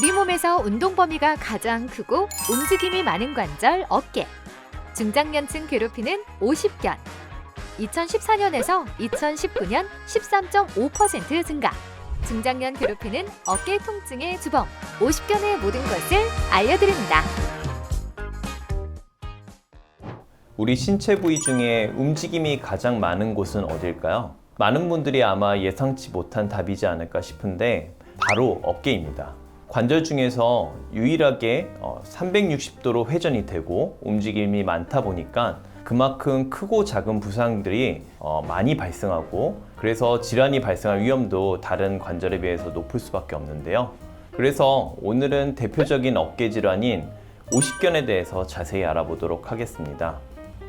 우리 몸에서 운동 범위가 가장 크고 움직임이 많은 관절 어깨. 중장년층 괴롭히는 50견. 2014년에서 2019년 13.5% 증가. 중장년 괴롭히는 어깨 통증의 주범 50견의 모든 것을 알려드립니다. 우리 신체 부위 중에 움직임이 가장 많은 곳은 어딜까요? 많은 분들이 아마 예상치 못한 답이지 않을까 싶은데 바로 어깨입니다. 관절 중에서 유일하게 360도로 회전이 되고 움직임이 많다 보니까 그만큼 크고 작은 부상들이 많이 발생하고 그래서 질환이 발생할 위험도 다른 관절에 비해서 높을 수밖에 없는데요. 그래서 오늘은 대표적인 어깨 질환인 오십견에 대해서 자세히 알아보도록 하겠습니다.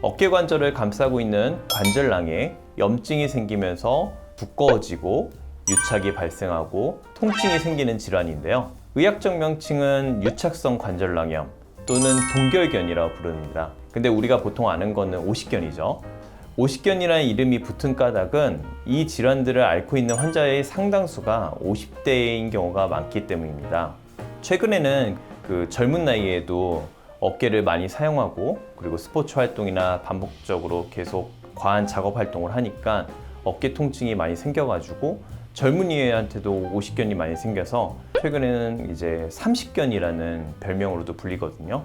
어깨 관절을 감싸고 있는 관절낭에 염증이 생기면서 두꺼워지고 유착이 발생하고 통증이 생기는 질환인데요. 의학적 명칭은 유착성 관절낭염 또는 동결견이라고 부릅니다. 근데 우리가 보통 아는 거는 오십견이죠. 오십견이라는 이름이 붙은 까닭은 이 질환들을 앓고 있는 환자의 상당수가 50대인 경우가 많기 때문입니다. 최근에는 젊은 나이에도 어깨를 많이 사용하고 그리고 스포츠 활동이나 반복적으로 계속 과한 작업 활동을 하니까 어깨 통증이 많이 생겨가지고 젊은이한테도 오십견이 많이 생겨서 최근에는 이제 30견이라는 별명으로도 불리거든요.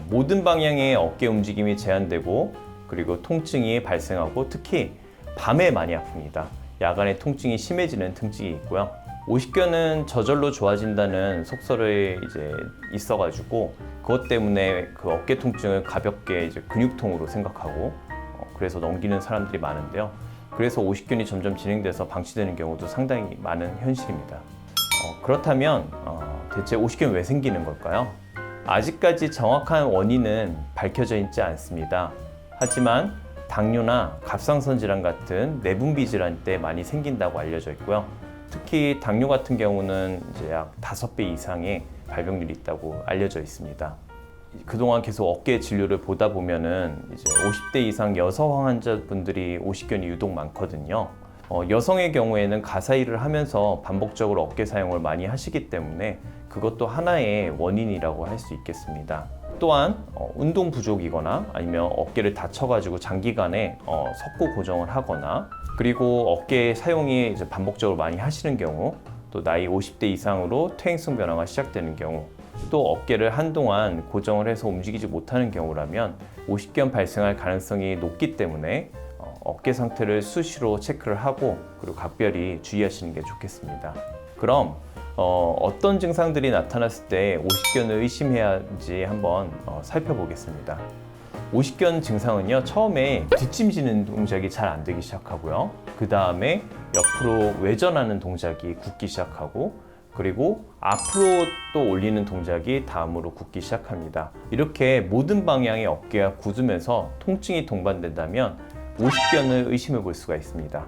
모든 방향의 어깨 움직임이 제한되고 그리고 통증이 발생하고 특히 밤에 많이 아픕니다. 야간에 통증이 심해지는 특징이 있고요. 오십견은 저절로 좋아진다는 속설이 이제 있어가지고 그것 때문에 그 어깨 통증을 가볍게 이제 근육통으로 생각하고 그래서 넘기는 사람들이 많은데요. 그래서 오십견이 점점 진행돼서 방치되는 경우도 상당히 많은 현실입니다. 그렇다면 대체 오십견이 왜 생기는 걸까요? 아직까지 정확한 원인은 밝혀져 있지 않습니다. 하지만 당뇨나 갑상선 질환 같은 내분비 질환 때 많이 생긴다고 알려져 있고요. 특히 당뇨 같은 경우는 이제 약 5배 이상의 발병률이 있다고 알려져 있습니다. 그동안 계속 어깨 진료를 보다 보면은 이제 50대 이상 여성 환자분들이 오십견이 유독 많거든요. 여성의 경우에는 가사 일을 하면서 반복적으로 어깨 사용을 많이 하시기 때문에 그것도 하나의 원인이라고 할 수 있겠습니다. 또한 운동 부족이거나 아니면 어깨를 다쳐가지고 장기간에 석고 고정을 하거나 그리고 어깨 사용이 이제 반복적으로 많이 하시는 경우 또 나이 50대 이상으로 퇴행성 변화가 시작되는 경우 또 어깨를 한동안 고정을 해서 움직이지 못하는 경우라면 오십견 발생할 가능성이 높기 때문에 어깨 상태를 수시로 체크를 하고 그리고 각별히 주의하시는 게 좋겠습니다. 그럼 어떤 증상들이 나타났을 때 오십견을 의심해야 하는지 한번 살펴보겠습니다. 오십견 증상은요, 처음에 뒷짐지는 동작이 잘 안 되기 시작하고요. 그 다음에 옆으로 외전하는 동작이 굳기 시작하고 그리고 앞으로 또 올리는 동작이 다음으로 굳기 시작합니다. 이렇게 모든 방향의 어깨가 굳으면서 통증이 동반된다면 오십견을 의심해 볼 수가 있습니다.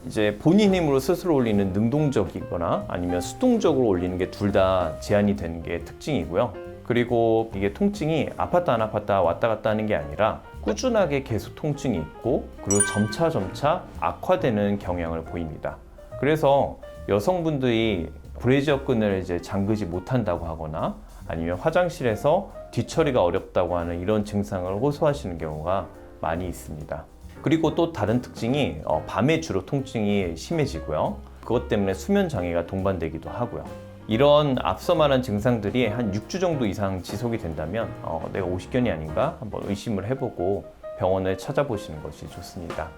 이제 본인 힘으로 스스로 올리는 능동적이거나 아니면 수동적으로 올리는 게 둘 다 제한이 되는 게 특징이고요. 그리고 이게 통증이 아팠다 안 아팠다 왔다 갔다 하는 게 아니라 꾸준하게 계속 통증이 있고 그리고 점차 악화되는 경향을 보입니다. 그래서 여성분들이 브래지어 끈을 이제 잠그지 못한다고 하거나 아니면 화장실에서 뒤처리가 어렵다고 하는 이런 증상을 호소하시는 경우가 많이 있습니다. 그리고 또 다른 특징이 밤에 주로 통증이 심해지고요. 그것 때문에 수면 장애가 동반되기도 하고요. 이런 앞서 말한 증상들이 한 6주 정도 이상 지속이 된다면 내가 오십견이 아닌가 한번 의심을 해보고 병원을 찾아보시는 것이 좋습니다.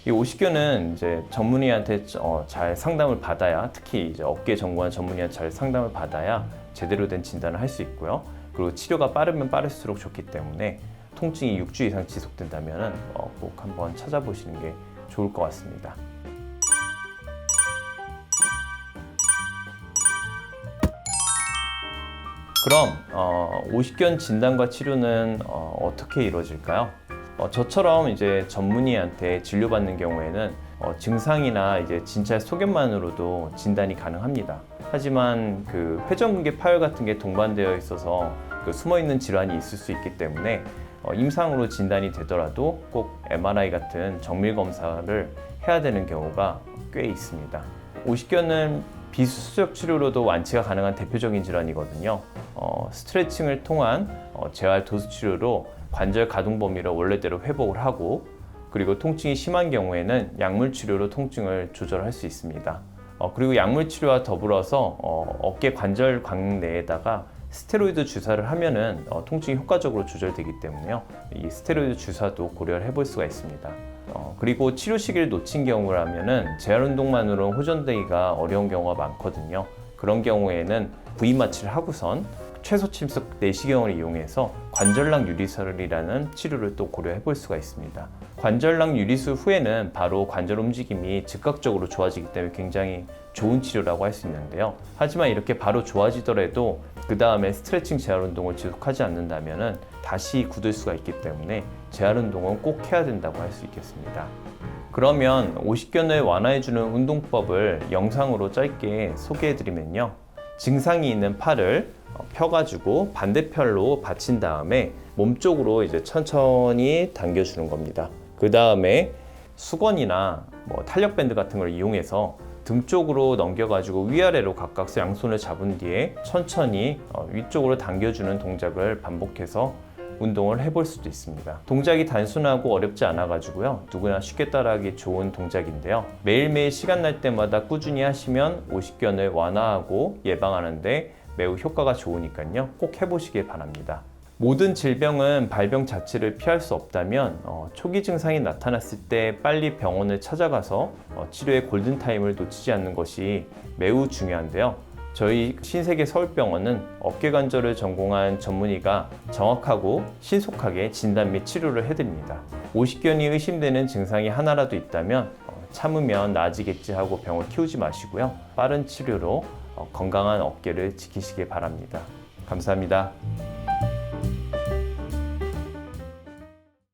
이 오십견은 이제 전문의한테 잘 상담을 받아야 특히 이제 어깨 전공한 전문의한테 잘 상담을 받아야 제대로 된 진단을 할 수 있고요. 그리고 치료가 빠르면 빠를수록 좋기 때문에 통증이 6주 이상 지속된다면 꼭 한번 찾아보시는 게 좋을 것 같습니다. 그럼 오십견 진단과 치료는 어떻게 이루어질까요? 저처럼 이제 전문의한테 진료받는 경우에는 증상이나 이제 진찰 소견만으로도 진단이 가능합니다. 하지만 그 회전근개 파열 같은 게 동반되어 있어서 숨어 있는 질환이 있을 수 있기 때문에 임상으로 진단이 되더라도 꼭 MRI 같은 정밀 검사를 해야 되는 경우가 꽤 있습니다. 오십견은 비수술적 치료로도 완치가 가능한 대표적인 질환이거든요. 스트레칭을 통한 재활 도수 치료로 관절 가동 범위를 원래대로 회복을 하고, 그리고 통증이 심한 경우에는 약물 치료로 통증을 조절할 수 있습니다. 그리고 약물 치료와 더불어서 어깨 관절광 내에다가 스테로이드 주사를 하면은 통증이 효과적으로 조절되기 때문에요. 이 스테로이드 주사도 고려를 해볼 수가 있습니다. 그리고 치료 시기를 놓친 경우라면은 재활 운동만으로는 호전되기가 어려운 경우가 많거든요. 그런 경우에는 부위 마취를 하고선 최소 침습 내시경을 이용해서 관절낭 유리술이라는 치료를 또 고려해 볼 수가 있습니다. 관절낭 유리술 후에는 바로 관절 움직임이 즉각적으로 좋아지기 때문에 굉장히 좋은 치료라고 할 수 있는데요. 하지만 이렇게 바로 좋아지더라도 그 다음에 스트레칭 재활 운동을 지속하지 않는다면 다시 굳을 수가 있기 때문에 재활 운동은 꼭 해야 된다고 할 수 있겠습니다. 그러면 오십견을 완화해주는 운동법을 영상으로 짧게 소개해드리면요. 증상이 있는 팔을 펴가지고 반대팔로 받친 다음에 몸쪽으로 이제 천천히 당겨주는 겁니다. 그 다음에 수건이나 탄력 밴드 같은 걸 이용해서 등 쪽으로 넘겨가지고 위아래로 각각 양손을 잡은 뒤에 천천히 위쪽으로 당겨주는 동작을 반복해서 운동을 해볼 수도 있습니다. 동작이 단순하고 어렵지 않아 가지고요, 누구나 쉽게 따라하기 좋은 동작인데요. 매일매일 시간 날 때마다 꾸준히 하시면 오십견을 완화하고 예방하는데 매우 효과가 좋으니까요, 꼭 해보시길 바랍니다. 모든 질병은 발병 자체를 피할 수 없다면 초기 증상이 나타났을 때 빨리 병원을 찾아가서 치료의 골든타임을 놓치지 않는 것이 매우 중요한데요. 저희 신세계 서울병원은 어깨관절을 전공한 전문의가 정확하고 신속하게 진단 및 치료를 해드립니다. 오십견이 의심되는 증상이 하나라도 있다면 참으면 나아지겠지 하고 병을 키우지 마시고요. 빠른 치료로 건강한 어깨를 지키시길 바랍니다. 감사합니다.